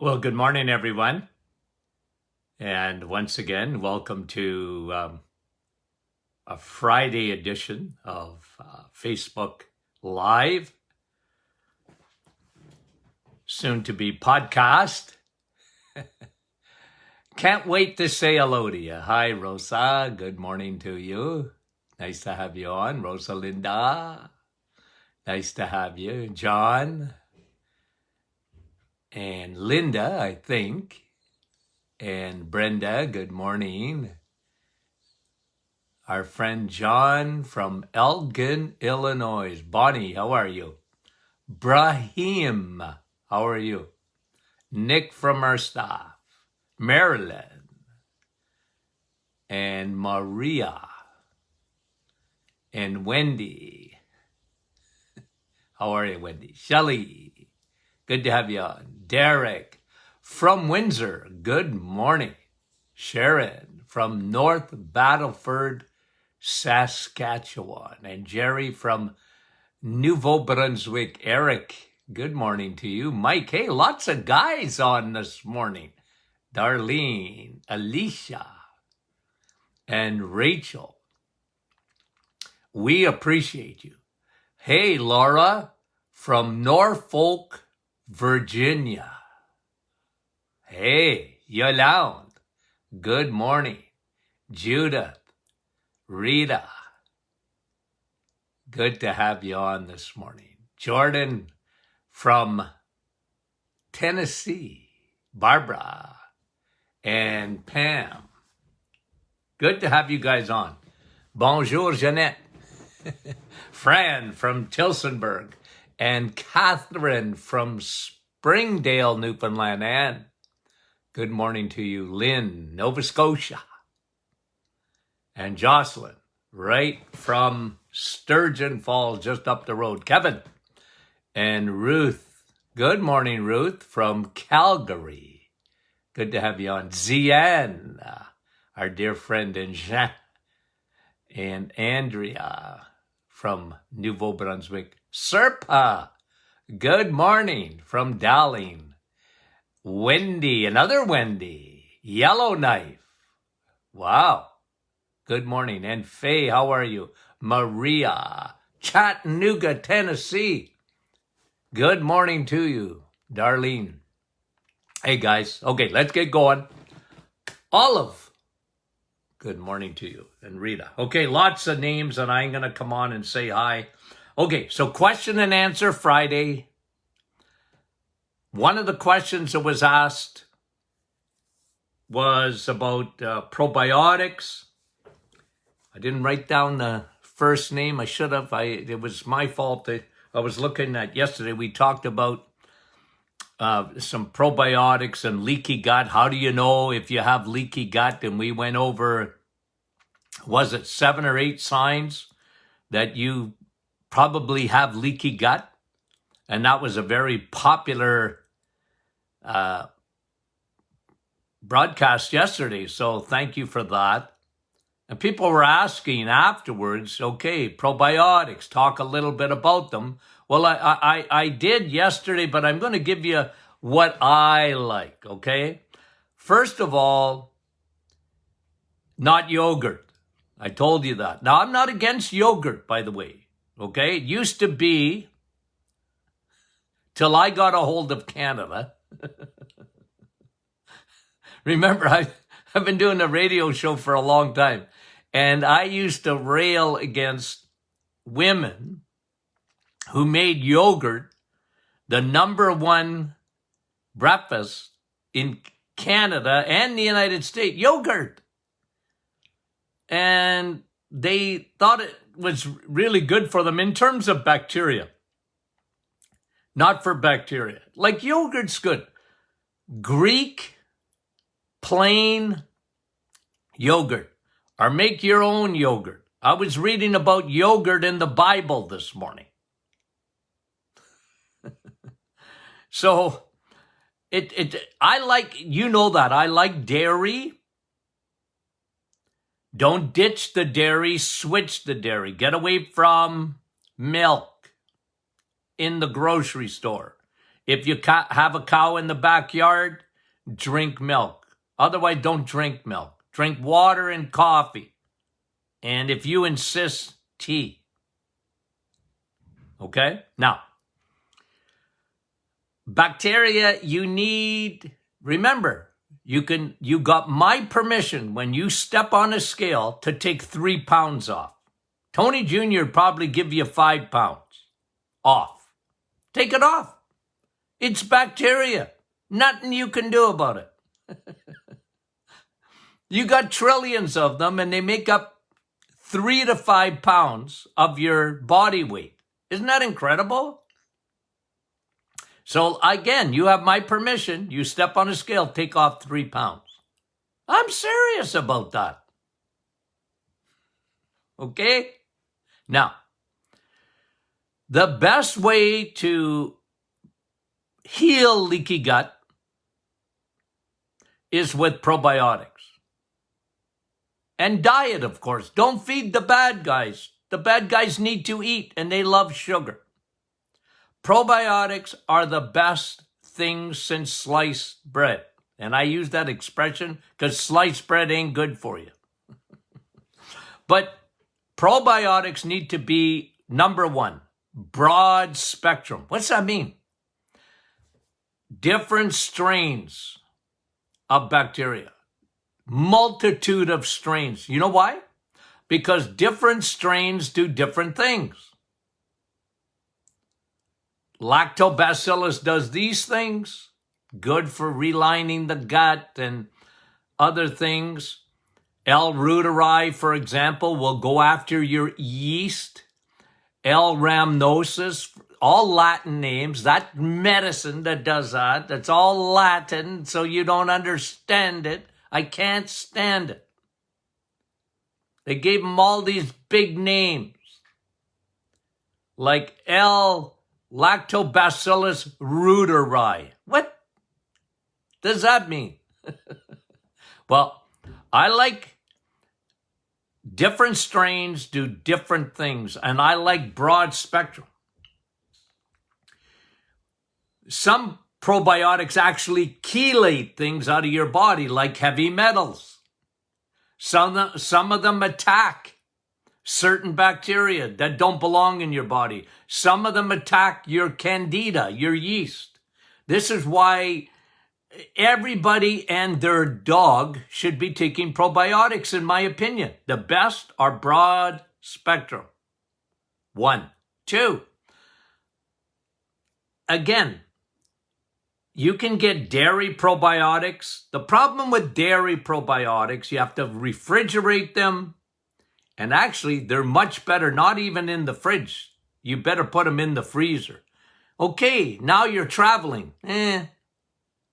Well, good morning, everyone. And once again, welcome to a Friday edition of Facebook Live, soon to be podcast. Can't wait to say hello to you. Hi, Rosa. Good morning to you. Nice to have you on. Rosalinda. Nice to have you. John. And Linda, I think. And Brenda, good morning. Our friend John from Elgin, Illinois. Bonnie, how are you? Brahim, how are you? Nick from our staff. Marilyn. And Maria. And Wendy. How are you, Wendy? Shelley. Good to have you on. Derek from Windsor. Good morning. Sharon from North Battleford, Saskatchewan. And Jerry from Nouveau Brunswick. Eric, good morning to you. Mike, hey, lots of guys on this morning. Darlene, Alicia, and Rachel. We appreciate you. Hey, Laura from Norfolk, Virginia. Hey, Yolande. Good morning. Judith. Rita. Good to have you on this morning. Jordan from Tennessee. Barbara. And Pam. Good to have you guys on. Bonjour, Jeanette. Fran from Tilsonburg. And Catherine from Springdale, Newfoundland. And good morning to you, Lynn, Nova Scotia. And Jocelyn, right from Sturgeon Falls, just up the road. Kevin and Ruth. Good morning, Ruth, from Calgary. Good to have you on. Zian, our dear friend, and Jean. And Andrea from Nouveau Brunswick. Serpa, good morning from Dowling. Wendy, another Wendy. Yellowknife. Wow. Good morning. And Faye, how are you? Maria, Chattanooga, Tennessee. Good morning to you, Darlene. Hey, guys. Okay, let's get going. Olive, good morning to you. And Rita. Okay, lots of names, and I'm going to come on and say hi. Okay, so question and answer Friday. One of the questions that was asked was about probiotics. I didn't write down the first name. I should have. It was my fault. I was looking at yesterday. We talked about some probiotics and leaky gut. How do you know if you have leaky gut? And we went over, was it 7 or 8 signs that you probably have leaky gut? And that was a very popular broadcast yesterday. So thank you for that. And people were asking afterwards, okay, probiotics, talk a little bit about them. Well, I did yesterday, but I'm going to give you what I like, okay? First of all, not yogurt. I told you that. Now, I'm not against yogurt, by the way, okay? It used to be, till I got a hold of Canada. Remember, I've been doing a radio show for a long time, and I used to rail against women who made yogurt the number one breakfast in Canada and the United States. Yogurt. And they thought it was really good for them in terms of bacteria. Not for bacteria. Like yogurt's good. Greek plain yogurt, or make your own yogurt. I was reading about yogurt in the Bible this morning. So I like, you know that, I like dairy. Don't ditch the dairy, switch the dairy. Get away from milk in the grocery store. If you have a cow in the backyard, drink milk. Otherwise, don't drink milk. Drink water and coffee. And if you insist, tea. Okay? Now, bacteria, you need, remember, you got my permission when you step on a scale to take 3 pounds off. Tony Jr. probably give you 5 pounds off. Take it off. It's bacteria. Nothing you can do about it. You got trillions of them, and they make up 3 to 5 pounds of your body weight. Isn't that incredible? So again, you have my permission. You step on a scale, take off 3 pounds. I'm serious about that. Okay? Now, the best way to heal leaky gut is with probiotics. And diet, of course. Don't feed the bad guys. The bad guys need to eat, and they love sugar. Probiotics are the best thing since sliced bread. And I use that expression because sliced bread ain't good for you. But probiotics need to be, number one, broad spectrum. What's that mean? Different strains of bacteria. Multitude of strains. You know why? Because different strains do different things. Lactobacillus does these things, good for relining the gut and other things. L. reuteri, for example, will go after your yeast. L. rhamnosus, all Latin names. That medicine that does that, that's all Latin, so you don't understand it. I can't stand it. They gave them all these big names, like L. lactobacillus reuteri. What does that mean? Well, I like different strains do different things, and I like broad spectrum. Some probiotics actually chelate things out of your body, like heavy metals. Some of them attack certain bacteria that don't belong in your body. Some of them attack your candida, your yeast. This is why everybody and their dog should be taking probiotics, in my opinion. The best are broad spectrum. 1. 2. Again, you can get dairy probiotics. The problem with dairy probiotics, you have to refrigerate them. And actually, they're much better, not even in the fridge. You better put them in the freezer. Okay, now you're traveling.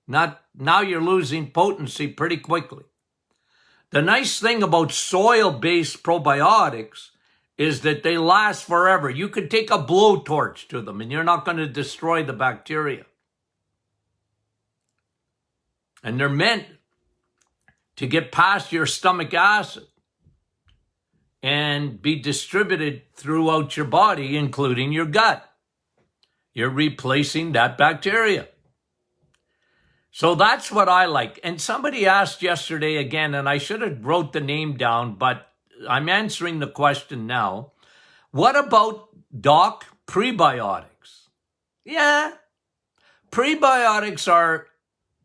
Now you're losing potency pretty quickly. The nice thing about soil-based probiotics is that they last forever. You could take a blowtorch to them and you're not going to destroy the bacteria. And they're meant to get past your stomach acid and be distributed throughout your body, including your gut. You're replacing that bacteria. So that's what I like. And somebody asked yesterday again, and I should have wrote the name down, but I'm answering the question now. What about, Doc, prebiotics? Yeah, prebiotics are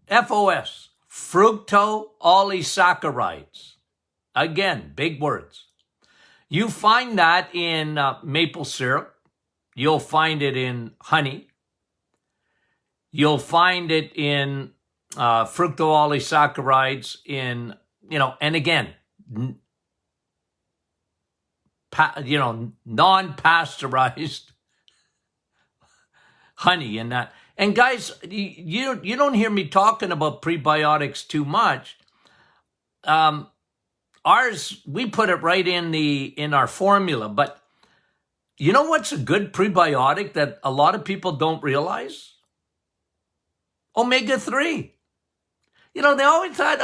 FOS, fructooligosaccharides. Again, big words. You find that in maple syrup. You'll find it in honey. You'll find it in fructooligosaccharides in, and again, non-pasteurized honey and that. And guys, you don't hear me talking about prebiotics too much. Ours, we put it right in our formula. But you know what's a good prebiotic that a lot of people don't realize? Omega-3. They always thought,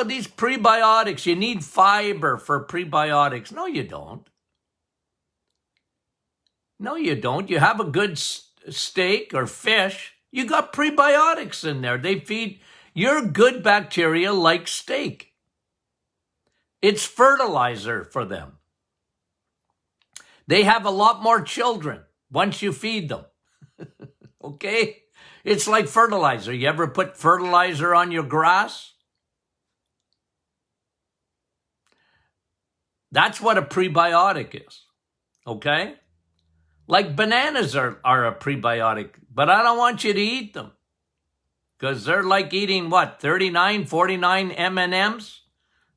these prebiotics, you need fiber for prebiotics. No, you don't. No, you don't. You have a good steak or fish, You got prebiotics in there. They feed your good bacteria like steak. It's fertilizer for them. They have a lot more children once you feed them. Okay? It's like fertilizer. You ever put fertilizer on your grass? That's what a prebiotic is. Okay? Like bananas are a prebiotic, but I don't want you to eat them. Because they're like eating, 39, 49 M&Ms?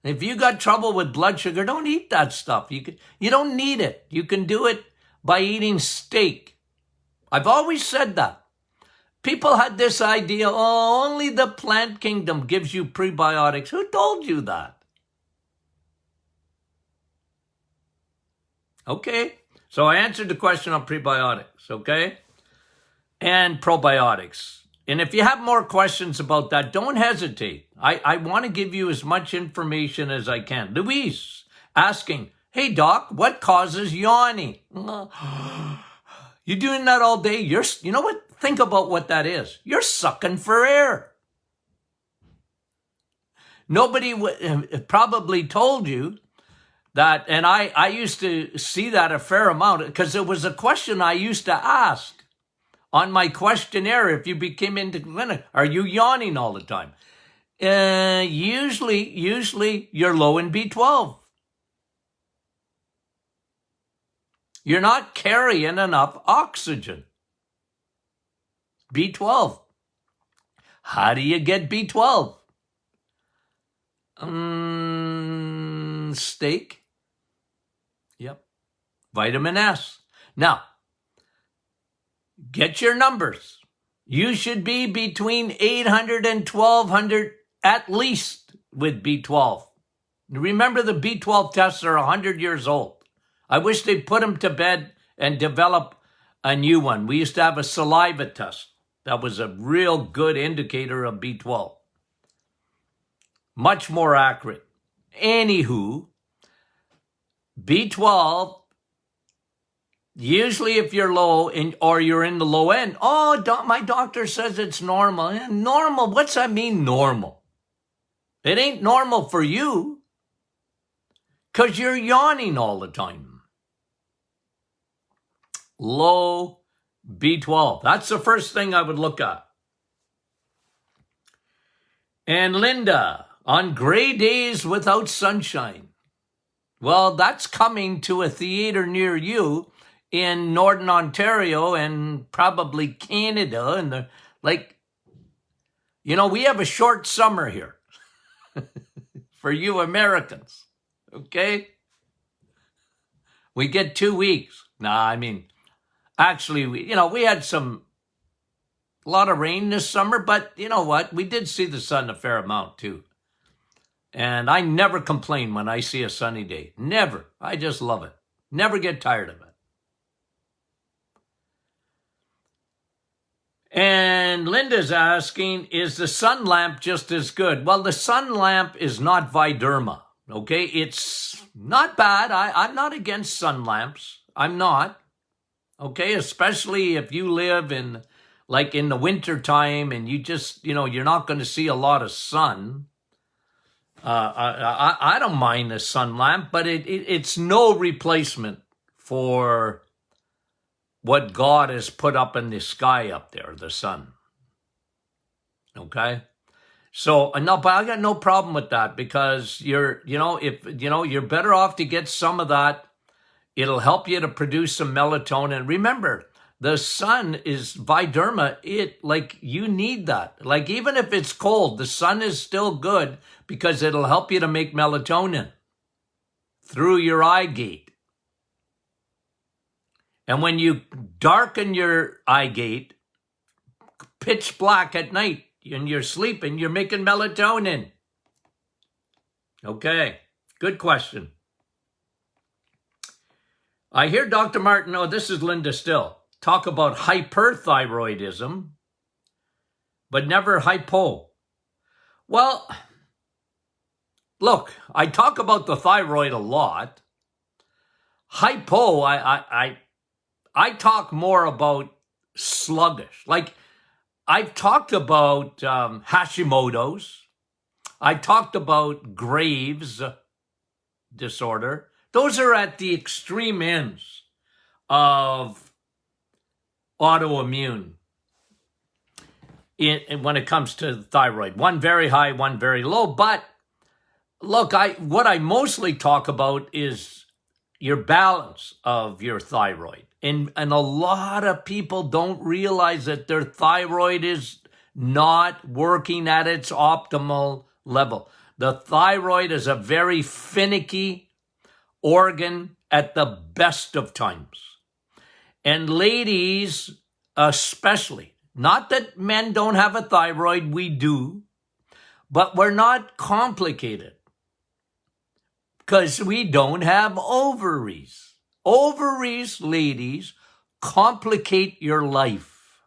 If you got trouble with blood sugar, don't eat that stuff. You don't need it. You can do it by eating steak. I've always said that. People had this idea, only the plant kingdom gives you prebiotics. Who told you that? Okay, so I answered the question on prebiotics, okay? And probiotics. And if you have more questions about that, don't hesitate. I want to give you as much information as I can. Louise asking, hey doc, what causes yawning? You doing that all day? You know what? Think about what that is. You're sucking for air. Nobody probably told you that, and I used to see that a fair amount because it was a question I used to ask on my questionnaire. If you became into clinic, are you yawning all the time? Usually you're low in B12. You're not carrying enough oxygen. B12. How do you get B12? Steak. Yep. Vitamin S. Now, get your numbers. You should be between 800 and 1200 at least with B12. Remember, the B12 tests are 100 years old. I wish they'd put them to bed and develop a new one. We used to have a saliva test. That was a real good indicator of B12. Much more accurate. Anywho, B12, usually if you're low or you're in the low end, my doctor says it's normal. Normal? What's that mean, normal? It ain't normal for you because you're yawning all the time. Low B12. That's the first thing I would look at. And Linda, on gray days without sunshine. Well, that's coming to a theater near you in Northern Ontario and probably Canada. And we have a short summer here for you Americans. Okay? We get 2 weeks. Actually, we had a lot of rain this summer, but you know what? We did see the sun a fair amount too. And I never complain when I see a sunny day. Never. I just love it. Never get tired of it. And Linda's asking, is the sun lamp just as good? Well, the sun lamp is not Viderma, okay? It's not bad. I'm not against sun lamps. I'm not. Okay, especially if you live in the winter time and you just, you're not going to see a lot of sun. I don't mind the sun lamp, but it's no replacement for what God has put up in the sky up there, the sun. Okay? So, no, but I got no problem with that because you're better off to get some of that. It'll help you to produce some melatonin. Remember, the sun is Viderma. You need that. Even if it's cold, the sun is still good because it'll help you to make melatonin through your eye gate. And when you darken your eye gate, pitch black at night, and you're sleeping, you're making melatonin. Okay, good question. I hear Dr. Martin, this is Linda still, talk about hyperthyroidism, but never hypo. Well, look, I talk about the thyroid a lot. Hypo, I talk more about sluggish. I've talked about Hashimoto's. I've talked about Graves' disorder. Those are at the extreme ends of autoimmune when it comes to the thyroid. One very high, one very low. But look, what I mostly talk about is your balance of your thyroid. And a lot of people don't realize that their thyroid is not working at its optimal level. The thyroid is a very finicky organ at the best of times. And ladies especially, not that men don't have a thyroid, we do, but we're not complicated because we don't have ovaries. Ovaries, ladies, complicate your life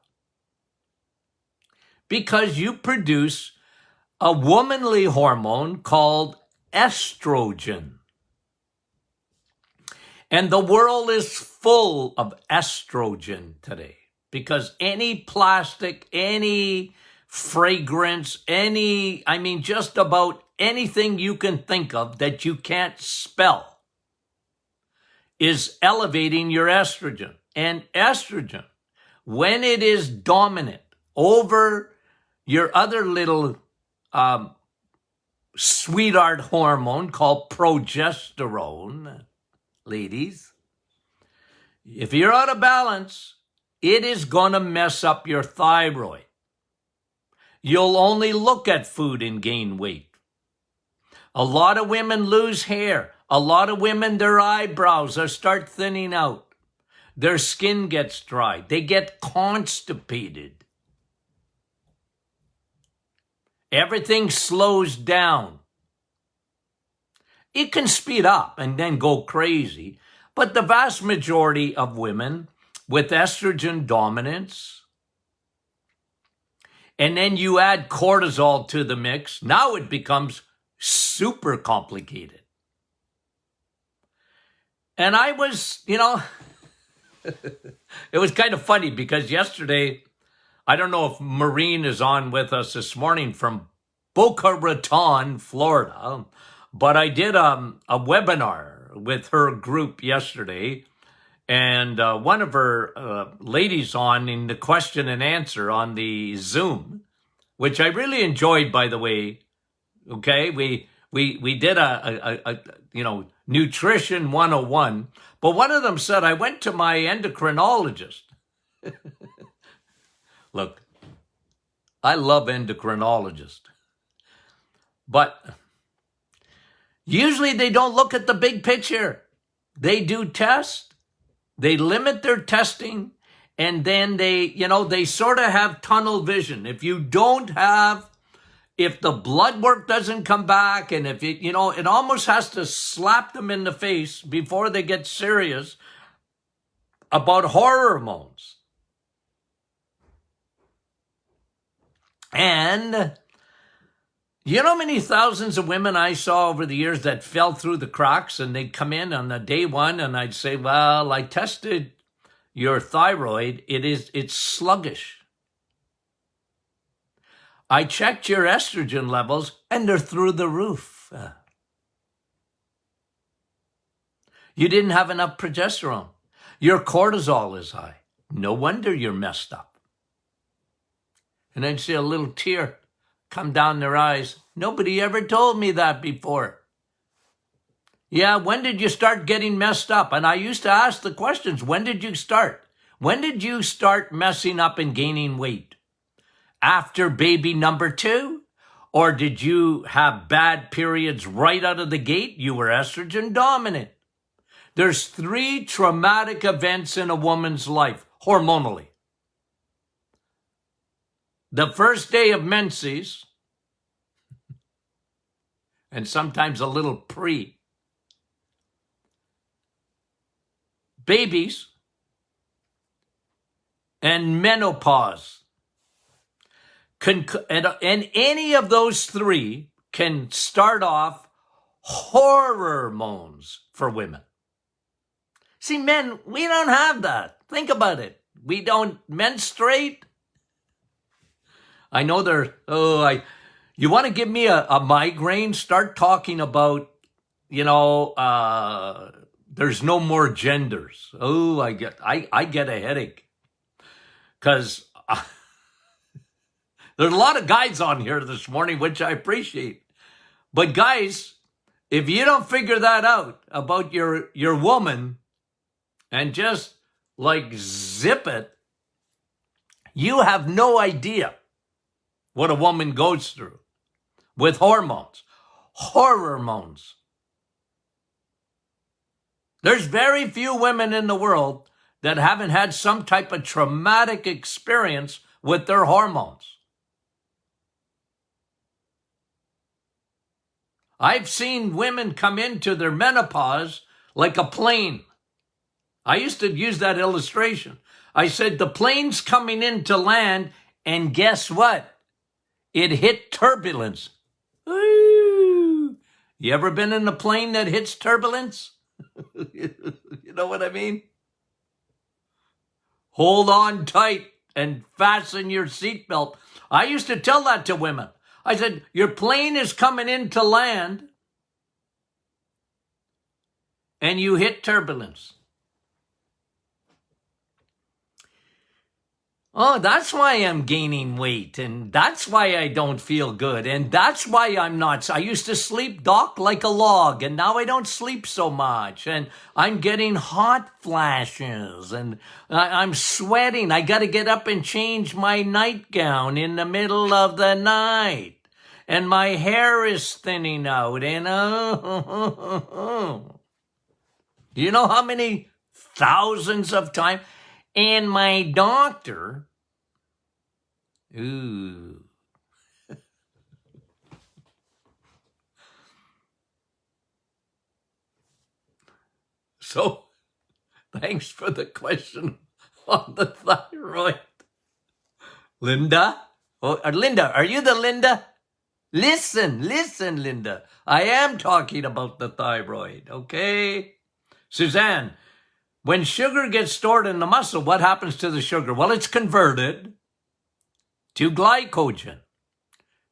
because you produce a womanly hormone called estrogen. And the world is full of estrogen today because any plastic, any fragrance, just about anything you can think of that you can't spell is elevating your estrogen. And estrogen, when it is dominant over your other little sweetheart hormone called progesterone, ladies, if you're out of balance, it is going to mess up your thyroid. You'll only look at food and gain weight. A lot of women lose hair. A lot of women, their eyebrows start thinning out. Their skin gets dry. They get constipated. Everything slows down. It can speed up and then go crazy, but the vast majority of women with estrogen dominance, and then you add cortisol to the mix, now it becomes super complicated. And I was, it was kind of funny because yesterday, I don't know if Maureen is on with us this morning from Boca Raton, Florida, but I did a webinar with her group yesterday, and one of her ladies on in the question and answer on the Zoom, which I really enjoyed, by the way. Okay, we did a nutrition 101, but one of them said, I went to my endocrinologist. Look, I love endocrinologists, but usually they don't look at the big picture. They do tests, they limit their testing, and then they sort of have tunnel vision. If the blood work doesn't come back, and if it almost has to slap them in the face before they get serious about hormones. And you know how many thousands of women I saw over the years that fell through the cracks, and they'd come in on the day one and I'd say, well, I tested your thyroid. It's sluggish. I checked your estrogen levels and they're through the roof. You didn't have enough progesterone. Your cortisol is high. No wonder you're messed up. And I'd see a little tear come down their eyes. Nobody ever told me that before. Yeah, when did you start getting messed up? And I used to ask the questions, when did you start? When did you start messing up and gaining weight? After baby number 2? Or did you have bad periods right out of the gate? You were estrogen dominant. There's 3 traumatic events in a woman's life, hormonally. The first day of menses, and sometimes a little pre. Babies and menopause. And any of those 3 can start off hormones for women. See, men, we don't have that. Think about it. We don't menstruate. I know you want to give me a migraine? Start talking about, there's no more genders. Oh, I get a headache. Because there's a lot of guys on here this morning, which I appreciate. But guys, if you don't figure that out about your woman and just like zip it, you have no idea what a woman goes through with hormones. Hormones. There's very few women in the world that haven't had some type of traumatic experience with their hormones. I've seen women come into their menopause like a plane. I used to use that illustration. I said, the plane's coming into land, and guess what? It hit turbulence. Ooh. You ever been in a plane that hits turbulence? You know what I mean? Hold on tight and fasten your seatbelt. I used to tell that to women. I said, your plane is coming into land and you hit turbulence. Oh, that's why I'm gaining weight, and that's why I don't feel good, and that's why I used to sleep, Doc, like a log, and now I don't sleep so much, and I'm getting hot flashes, and I'm sweating. I got to get up and change my nightgown in the middle of the night, and my hair is thinning out, and do you know how many thousands of times? And my doctor, ooh. So, thanks for the question on the thyroid. Linda? Linda, are you the Linda? Listen, Linda. I am talking about the thyroid, okay? Suzanne, when sugar gets stored in the muscle, what happens to the sugar? Well, it's converted to glycogen,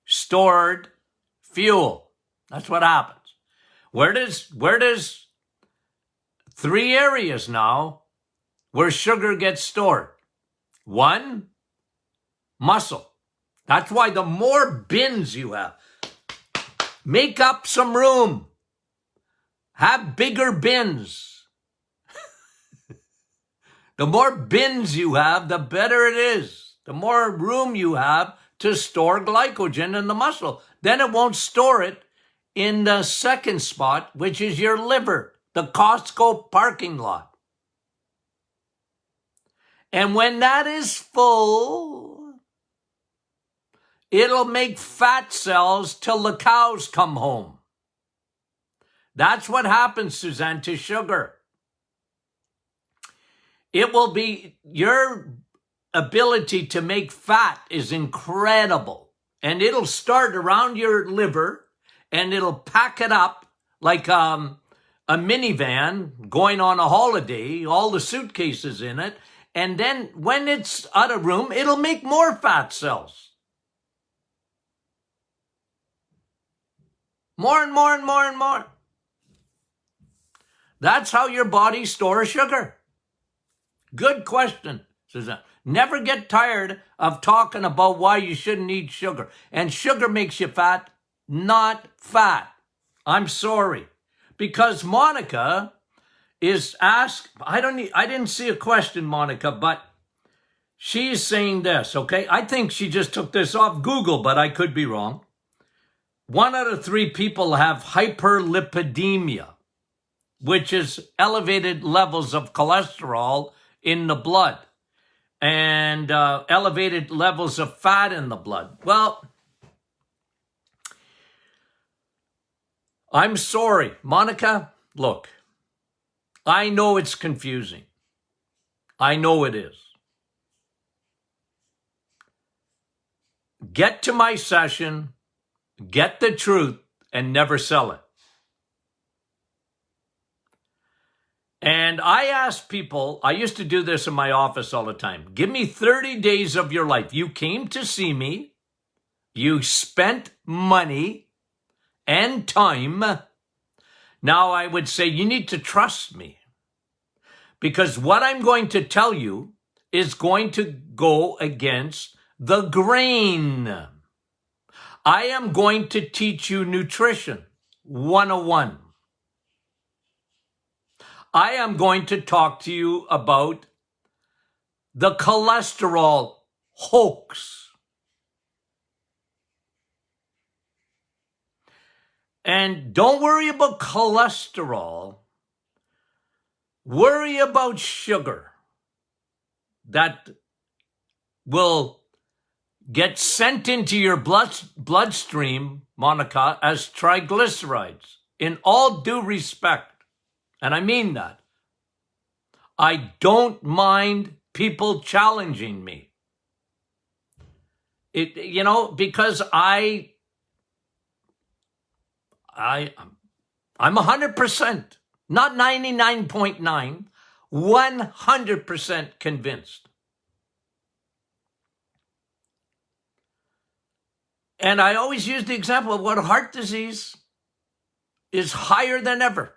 stored fuel. That's what happens. Where does three areas now where sugar gets stored? One, muscle. That's why the more bins you have, make up some room. Have bigger bins. The more bins you have, the better it is. The more room you have to store glycogen in the muscle. Then it won't store it in the second spot, which is your liver, the Costco parking lot. And when that is full, it'll make fat cells till the cows come home. That's what happens, Suzanne, to sugar. It will be, your ability to make fat is incredible. And it'll start around your liver and it'll pack it up like a minivan going on a holiday, all the suitcases in it. And then when it's out of room, it'll make more fat cells. More and more and more and more. That's how your body stores sugar. Good question, Suzanne. Never get tired of talking about why you shouldn't eat sugar. And sugar makes you fat, not fat. I'm sorry. Because Monica is asked, I didn't see a question, Monica, but she's saying this, okay? I think she just took this off Google, but I could be wrong. 1 out of 3 people have hyperlipidemia, which is elevated levels of cholesterol in the blood and elevated levels of fat in the blood. Well, I'm sorry, Monica. Look, I know it's confusing. I know it is. Get to my session, get the truth, and never sell it. And I ask people, I used to do this in my office all the time, give me 30 days of your life. You came to see me. You spent money and time. Now I would say you need to trust me, because what I'm going to tell you is going to go against the grain. I am going to teach you nutrition 101. I am going to talk to you about the cholesterol hoax. And don't worry about cholesterol. Worry about sugar that will get sent into your bloodstream, Monica, as triglycerides. In all due respect, and I mean that, I don't mind people challenging me. Because I'm 100%, not 99.9, 100% convinced. And I always use the example of what heart disease is higher than ever.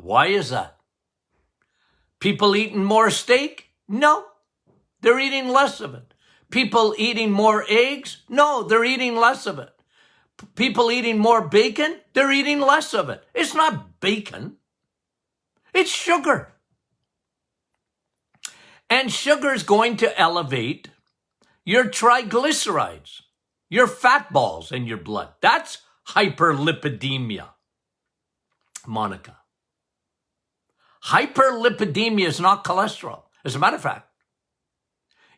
Why is that? People eating more steak? No, they're eating less of it. People eating more eggs? No, they're eating less of it. People eating more bacon? They're eating less of it. It's not bacon. It's sugar. And sugar is going to elevate your triglycerides, your fat balls in your blood. That's hyperlipidemia, Monica. Hyperlipidemia is not cholesterol. As a matter of fact,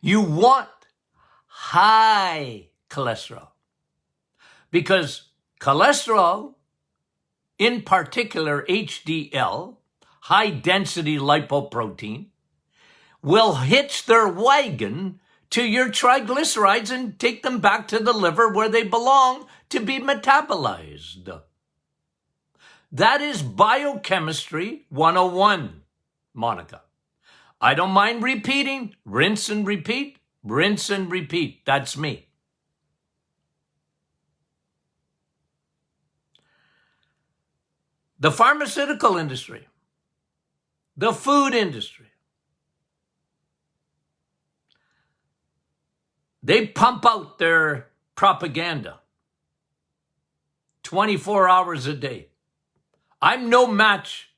you want high cholesterol, because cholesterol, in particular HDL, high density lipoprotein, will hitch their wagon to your triglycerides and take them back to the liver where they belong to be metabolized. That is biochemistry 101, Monica. I don't mind repeating. Rinse and repeat. Rinse and repeat. That's me. The pharmaceutical industry, the food industry, they pump out their propaganda 24 hours a day. I'm no match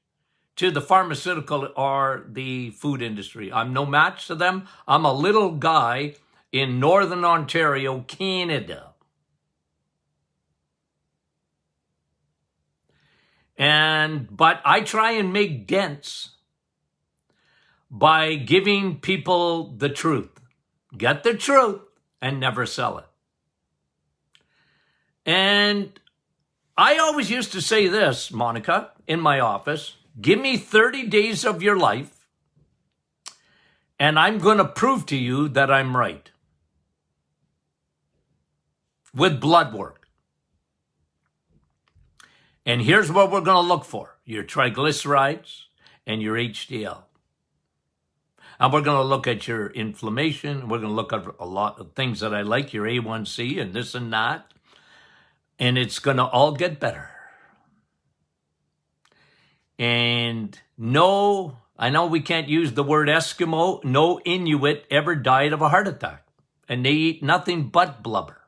to the pharmaceutical or the food industry. I'm no match to them. I'm a little guy in Northern Ontario, Canada. But I try and make dents by giving people the truth. Get the truth and never sell it. And I always used to say this, Monica, in my office: give me 30 days of your life, and I'm going to prove to you that I'm right. With blood work. And here's what we're going to look for: your triglycerides and your HDL. And we're going to look at your inflammation. We're going to look at a lot of things that I like, your A1C and this and that. And it's going to all get better. And no, I know we can't use the word Eskimo. No Inuit ever died of a heart attack. And they eat nothing but blubber.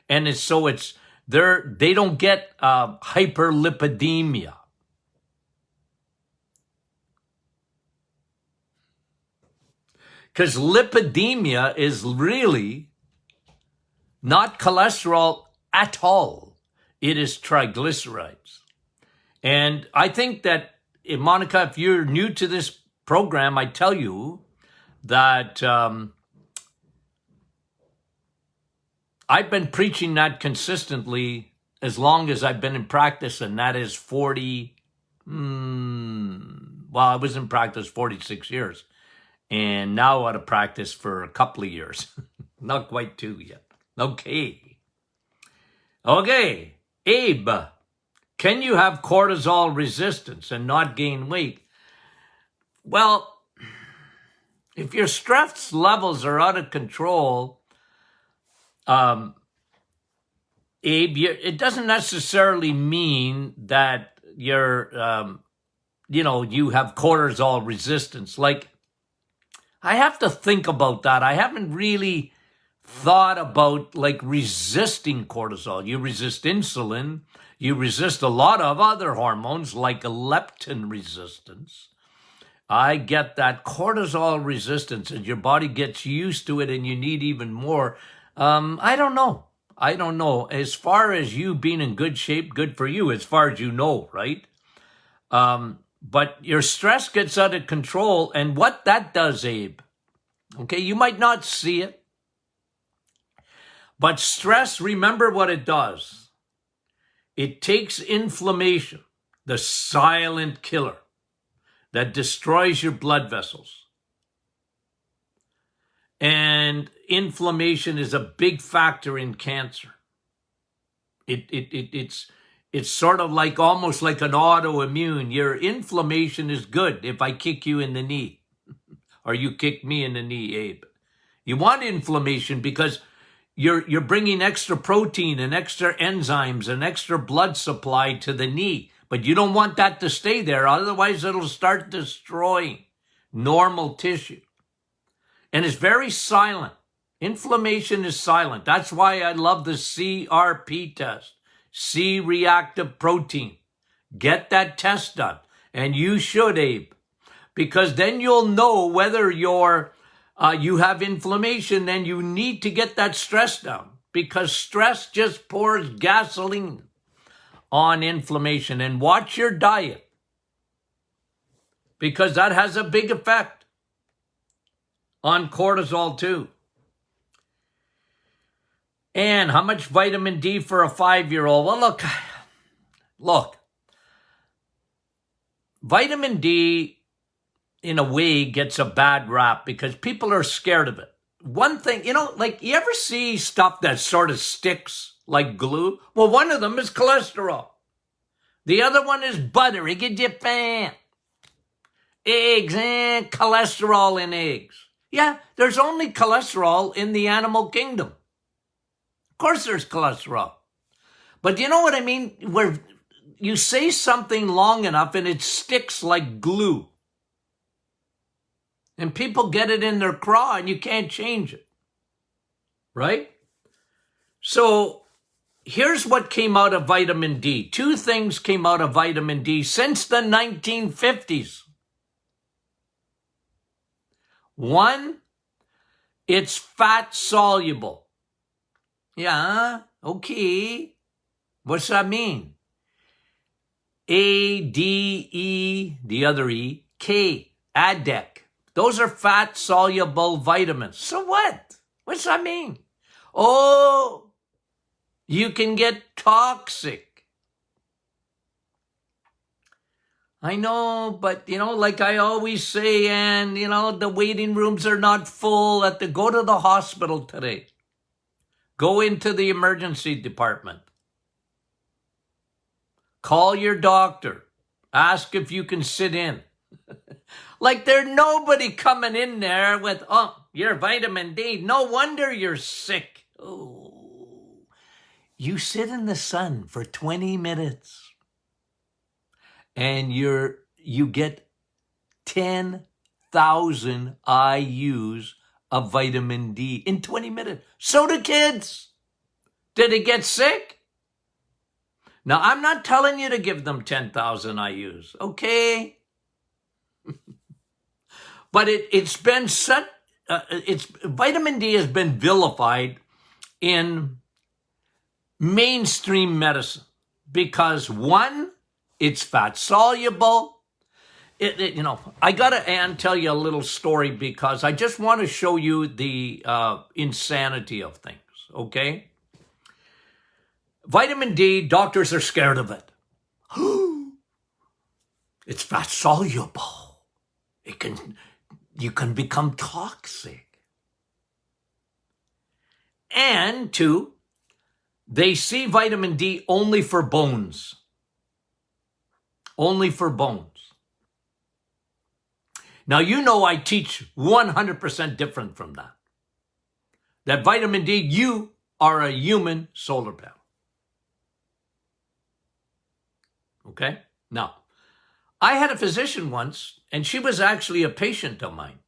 And they don't get hyperlipidemia. Because lipidemia is really not cholesterol at all. It is triglycerides. And I think that, Monica, if you're new to this program, I tell you that I've been preaching that consistently as long as I've been in practice, and that is I was in practice 46 years. And now out of practice for a couple of years. Not quite 2 yet. Okay, Abe, can you have cortisol resistance and not gain weight? Well, if your stress levels are out of control, Abe, it doesn't necessarily mean that you're, you have cortisol resistance. Like, I have to think about that. I haven't really thought about like resisting cortisol. You resist insulin. You resist a lot of other hormones like leptin resistance. I get that cortisol resistance, and your body gets used to it and you need even more. I don't know. As far as you being in good shape, good for you, as far as you know, right? But your stress gets out of control, and what that does, Abe, okay, you might not see it, but stress, remember what it does. It takes inflammation, the silent killer that destroys your blood vessels. And inflammation is a big factor in cancer. It's sort of like almost like an autoimmune. Your inflammation is good if I kick you in the knee or you kick me in the knee, Abe. You want inflammation because you're bringing extra protein and extra enzymes and extra blood supply to the knee. But you don't want that to stay there. Otherwise, it'll start destroying normal tissue. And it's very silent. Inflammation is silent. That's why I love the CRP test, C-reactive protein. Get that test done. And you should, Abe. Because then you'll know whether you have inflammation and you need to get that stress down. Because stress just pours gasoline on inflammation. And watch your diet, because that has a big effect on cortisol too. And how much vitamin D for a 5-year-old? Well, look, vitamin D in a way gets a bad rap because people are scared of it. One thing, like you ever see stuff that sort of sticks like glue? Well, one of them is cholesterol. The other one is butter. It gets you fat. Eggs and cholesterol in eggs. Yeah, there's only cholesterol in the animal kingdom. Of course there's cholesterol. But you know what I mean? Where you say something long enough and it sticks like glue. And people get it in their craw and you can't change it. Right? So here's what came out of vitamin D. 2 things came out of vitamin D since the 1950s. One, it's fat soluble. Yeah, okay. What's that mean? A, D, E, the other E, K, ADEC. Those are fat soluble vitamins. So what? What's that mean? Oh, you can get toxic. I know, but like I always say, and the waiting rooms are not full. Go to the hospital today. Go into the emergency department. Call your doctor. Ask if you can sit in. Like there's nobody coming in there with, your vitamin D. No wonder you're sick. Oh, you sit in the sun for 20 minutes and you get 10,000 IUs of vitamin D in 20 minutes. So do kids. Did it get sick? Now, I'm not telling you to give them 10,000 IUs, okay? But it's been such, vitamin D has been vilified in mainstream medicine because one, it's fat soluble. I gotta tell you a little story because I just want to show you the insanity of things, okay? Vitamin D, doctors are scared of it. It's fat soluble. You can become toxic. And 2, they see vitamin D only for bones. Only for bones. Now, I teach 100% different from that. That vitamin D, you are a human solar panel. Okay? Now, I had a physician once, and she was actually a patient of mine.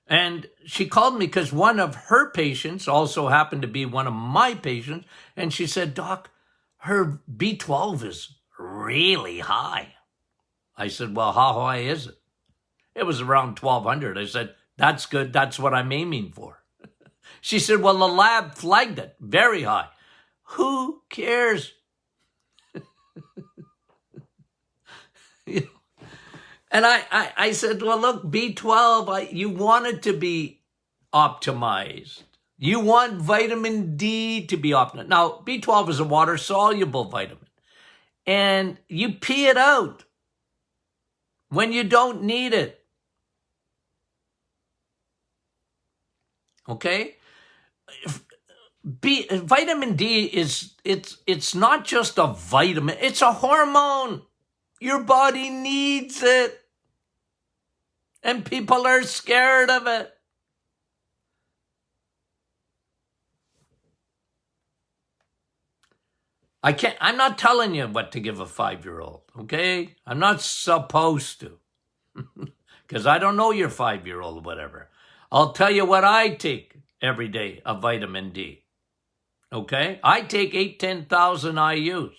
And she called me because one of her patients also happened to be one of my patients. And she said, Doc, her B12 is really high. I said, well, how high is it? It was around 1,200. I said, that's good. That's what I'm aiming for. She said, well, the lab flagged it very high. Who cares? And I said, well, look, B12, you want it to be optimized. You want vitamin D to be optimized. Now, B12 is a water-soluble vitamin. And you pee it out when you don't need it. Okay? Vitamin D it's not just a vitamin, it's a hormone. Your body needs it. And people are scared of it. I'm not telling you what to give a 5-year-old, okay? I'm not supposed to. Because I don't know your 5-year-old or whatever. I'll tell you what I take every day of vitamin D. Okay? I take 10,000 IUs.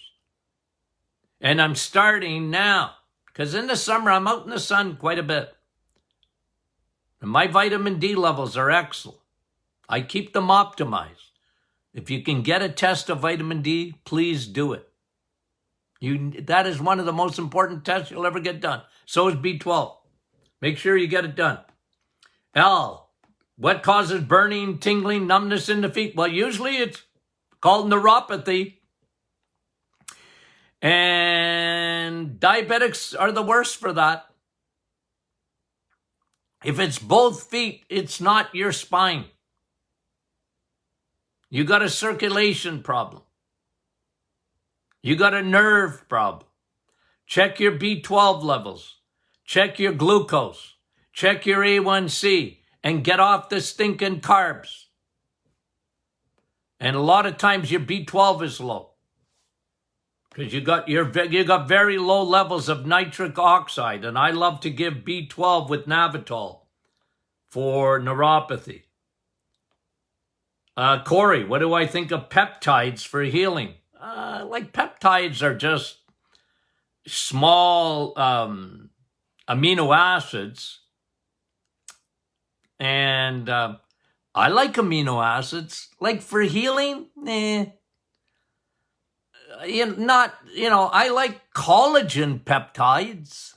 And I'm starting now. Because in the summer, I'm out in the sun quite a bit. And my vitamin D levels are excellent. I keep them optimized. If you can get a test of vitamin D, please do it. That is one of the most important tests you'll ever get done. So is B12. Make sure you get it done. L, what causes burning, tingling, numbness in the feet? Well, usually it's called neuropathy. And diabetics are the worst for that. If it's both feet, it's not your spine. You got a circulation problem. You got a nerve problem. Check your B12 levels. Check your glucose. Check your A1C. And get off the stinking carbs. And a lot of times your B12 is low. Because you got very low levels of nitric oxide. And I love to give B12 with Navitol for neuropathy. Corey, what do I think of peptides for healing? Like peptides are just small amino acids. And I like amino acids. Like for healing, I like collagen peptides.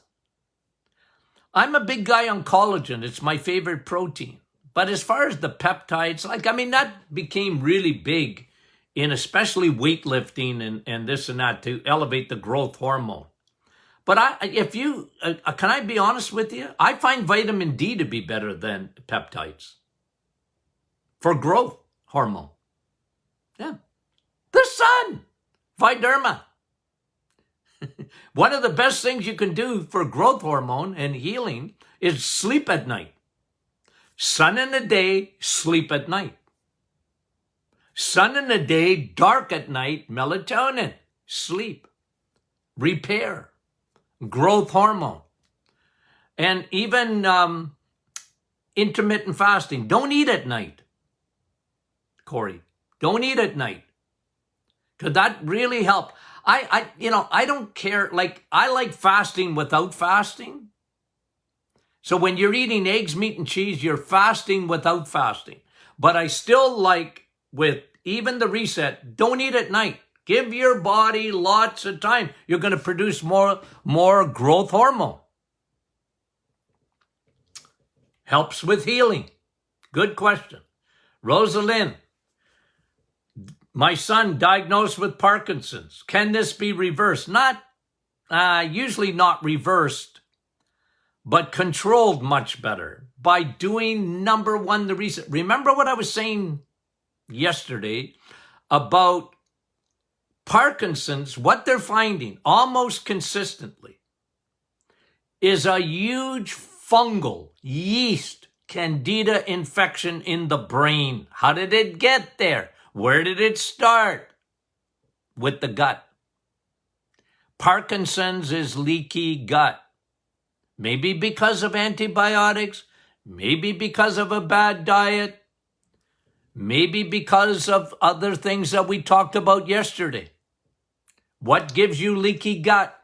I'm a big guy on collagen. It's my favorite protein. But as far as the peptides, that became really big in especially weightlifting and this and that to elevate the growth hormone. But can I be honest with you? I find vitamin D to be better than peptides for growth hormone. Yeah. The sun, Viderma. One of the best things you can do for growth hormone and healing is sleep at night. Sun in the day, sleep at night. Sun in the day, dark at night, melatonin, sleep, repair, growth hormone. And even intermittent fasting. Don't eat at night, Corey. Don't eat at night. Because that really helps. I don't care. I like fasting without fasting. So when you're eating eggs, meat, and cheese, you're fasting without fasting. But I still like, with even the reset, don't eat at night. Give your body lots of time. You're going to produce more growth hormone. Helps with healing. Good question. Rosalind, my son diagnosed with Parkinson's. Can this be reversed? Usually not reversed, but controlled much better by doing, number one, the reason. Remember what I was saying yesterday about Parkinson's? What they're finding almost consistently is a huge fungal yeast candida infection in the brain. How did it get there? Where did it start? With the gut. Parkinson's is leaky gut. Maybe because of antibiotics, maybe because of a bad diet, maybe because of other things that we talked about yesterday. What gives you leaky gut?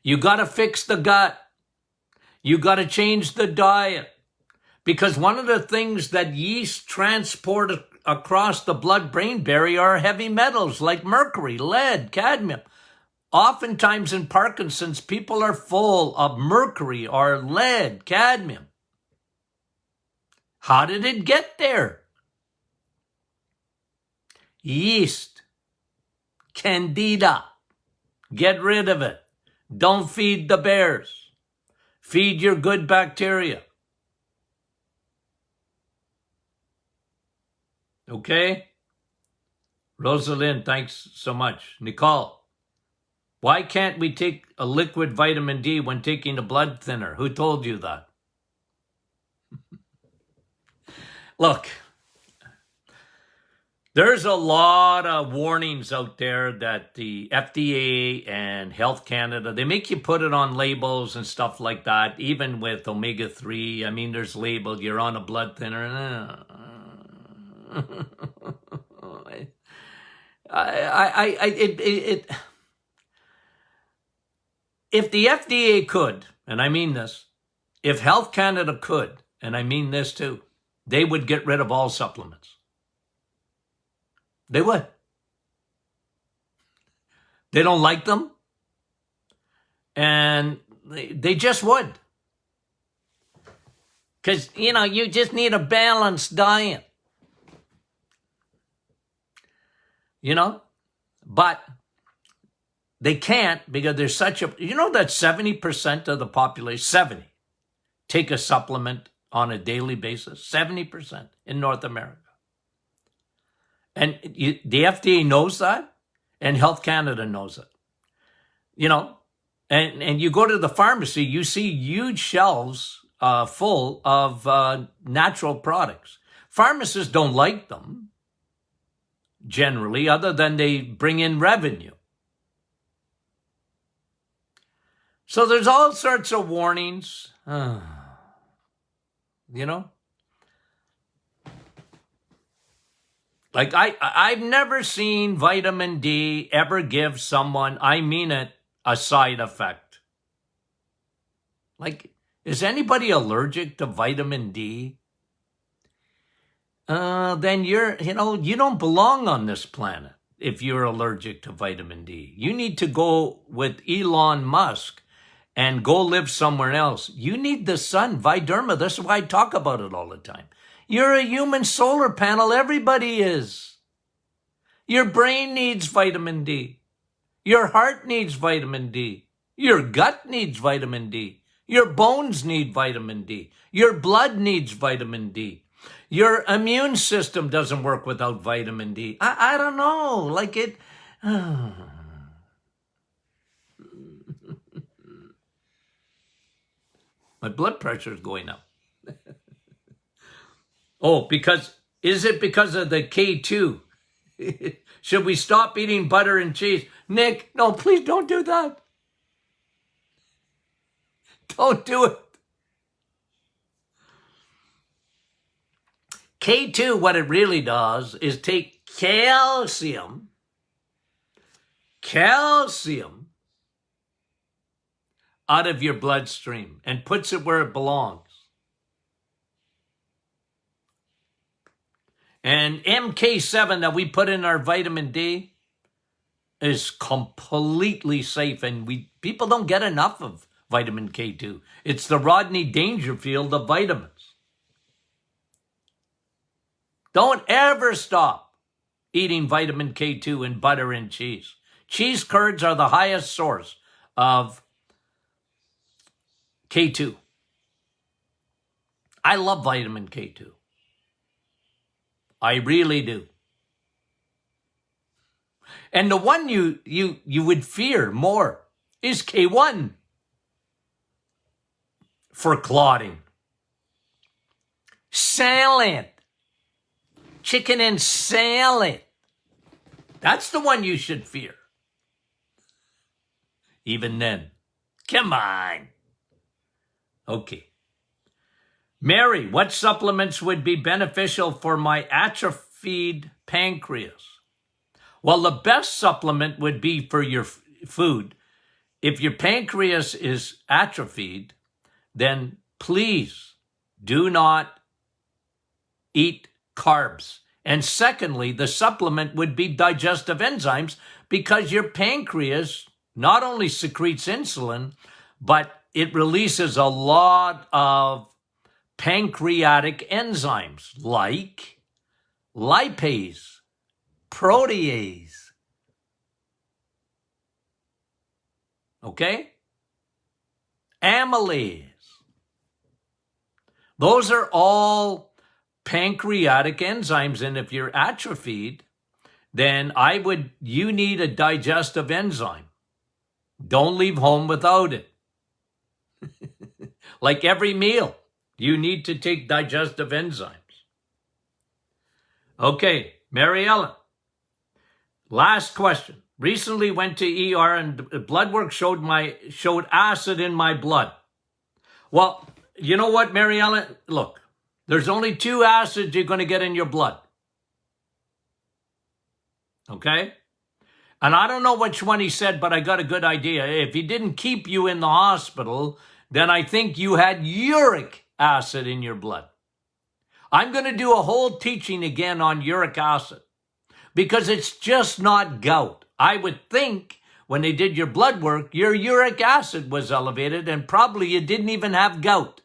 You got to fix the gut. You got to change the diet. Because one of the things that yeast transport across the blood-brain barrier are heavy metals like mercury, lead, cadmium. Oftentimes in Parkinson's, people are full of mercury or lead, cadmium. How did it get there? Yeast, candida. Get rid of it. Don't feed the bears. Feed your good bacteria. Okay? Rosalind, thanks so much. Nicole, why can't we take a liquid vitamin D when taking a blood thinner? Who told you that? Look, there's a lot of warnings out there that the FDA and Health Canada, they make you put it on labels and stuff like that, even with omega-3. I mean, there's labeled, you're on a blood thinner. If the FDA could, and I mean this, if Health Canada could, and I mean this too, they would get rid of all supplements. They would. They don't like them, and they just would. Because, you just need a balanced diet. But they can't because there's such a, that 70% of the population, 70, take a supplement on a daily basis, 70% in North America. And the FDA knows that, and Health Canada knows it. And you go to the pharmacy, you see huge shelves full of natural products. Pharmacists don't like them, generally, other than they bring in revenue. So there's all sorts of warnings, Like I've never seen vitamin D ever give someone, I mean it, a side effect. Like, is anybody allergic to vitamin D? Then you don't belong on this planet if you're allergic to vitamin D. You need to go with Elon Musk and go live somewhere else. You need the sun, Viderma. That's why I talk about it all the time. You're a human solar panel. Everybody is. Your brain needs vitamin D. Your heart needs vitamin D. Your gut needs vitamin D. Your bones need vitamin D. Your blood needs vitamin D. Your immune system doesn't work without vitamin D. I don't know. Like it. My blood pressure is going up. Oh, is it because of the K2? Should we stop eating butter and cheese? Nick, no, please don't do that. Don't do it. K2, what it really does is take calcium out of your bloodstream and puts it where it belongs. And MK7 that we put in our vitamin D is completely safe, and people don't get enough of vitamin K2. It's the Rodney Dangerfield of vitamins. Don't ever stop eating vitamin K2 in butter and cheese. Cheese curds are the highest source of K2. I love vitamin K2. I really do. And the one you would fear more is K1 for clotting. Salad. Chicken and salad. That's the one you should fear. even then. Come on. Okay. Mary, what supplements would be beneficial for my atrophied pancreas? Well, the best supplement would be for your food. If your pancreas is atrophied, then please do not eat carbs. And secondly, the supplement would be digestive enzymes, because your pancreas not only secretes insulin, but it releases a lot of pancreatic enzymes like lipase, protease. Okay? Amylase. Those are all pancreatic enzymes, and if you're atrophied, then you need a digestive enzyme. Don't leave home without it. Like every meal, you need to take digestive enzymes. Okay, Mary Ellen. Last question. Recently went to ER and blood work showed acid in my blood. Well, you know what, Mary Ellen? Look, there's only 2 acids you're going to get in your blood. Okay? And I don't know which one he said, but I got a good idea. If he didn't keep you in the hospital, then I think you had uric acid in your blood. I'm going to do a whole teaching again on uric acid, because it's just not gout. I would think when they did your blood work, your uric acid was elevated, and probably you didn't even have gout.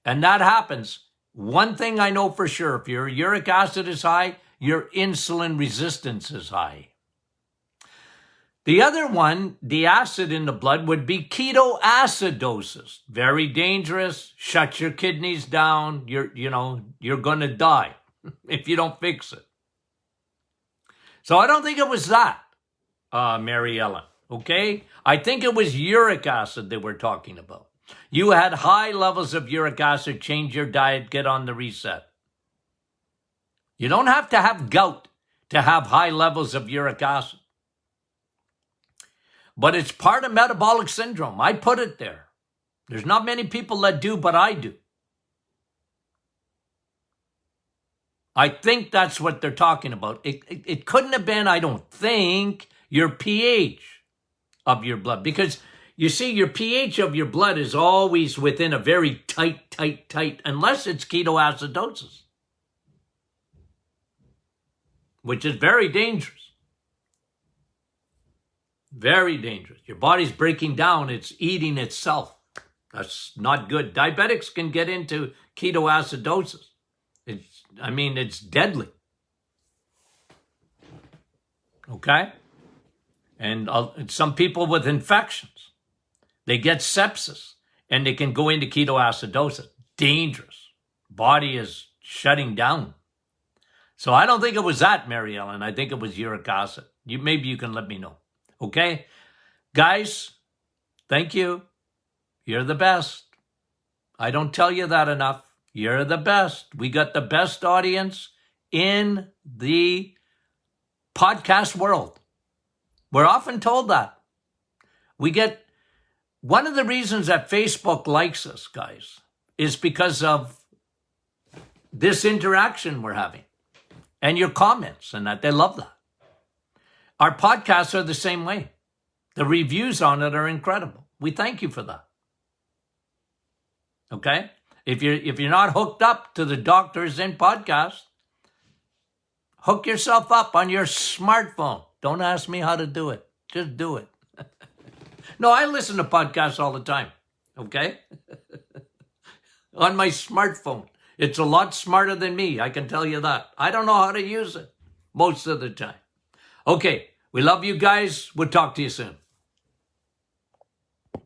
And that happens. One thing I know for sure, if your uric acid is high, your insulin resistance is high. The other one, the acid in the blood, would be ketoacidosis. Very dangerous. Shut your kidneys down. You're going to die if you don't fix it. So I don't think it was that, Mary Ellen. Okay? I think it was uric acid they were talking about. You had high levels of uric acid. Change your diet. Get on the reset. You don't have to have gout to have high levels of uric acid. But it's part of metabolic syndrome. I put it there. There's not many people that do, but I do. I think that's what they're talking about. It couldn't have been, I don't think, your pH of your blood. Because, you see, your pH of your blood is always within a very tight, unless it's ketoacidosis, which is very dangerous. Very dangerous. Your body's breaking down. It's eating itself. That's not good. Diabetics can get into ketoacidosis. It's deadly. Okay? And some people with infections, they get sepsis and they can go into ketoacidosis. Dangerous. Body is shutting down. So I don't think it was that, Mary Ellen. I think it was uric acid. Maybe you can let me know. Okay? Guys, thank you. You're the best. I don't tell you that enough. You're the best. We got the best audience in the podcast world. We're often told that. One of the reasons that Facebook likes us, guys, is because of this interaction we're having and your comments, and that they love that. Our podcasts are the same way. The reviews on it are incredible. We thank you for that. Okay? If you're not hooked up to the Doctors In podcast, hook yourself up on your smartphone. Don't ask me how to do it. Just do it. No, I listen to podcasts all the time. Okay? On my smartphone. It's a lot smarter than me, I can tell you that. I don't know how to use it most of the time. Okay, we love you guys. We'll talk to you soon.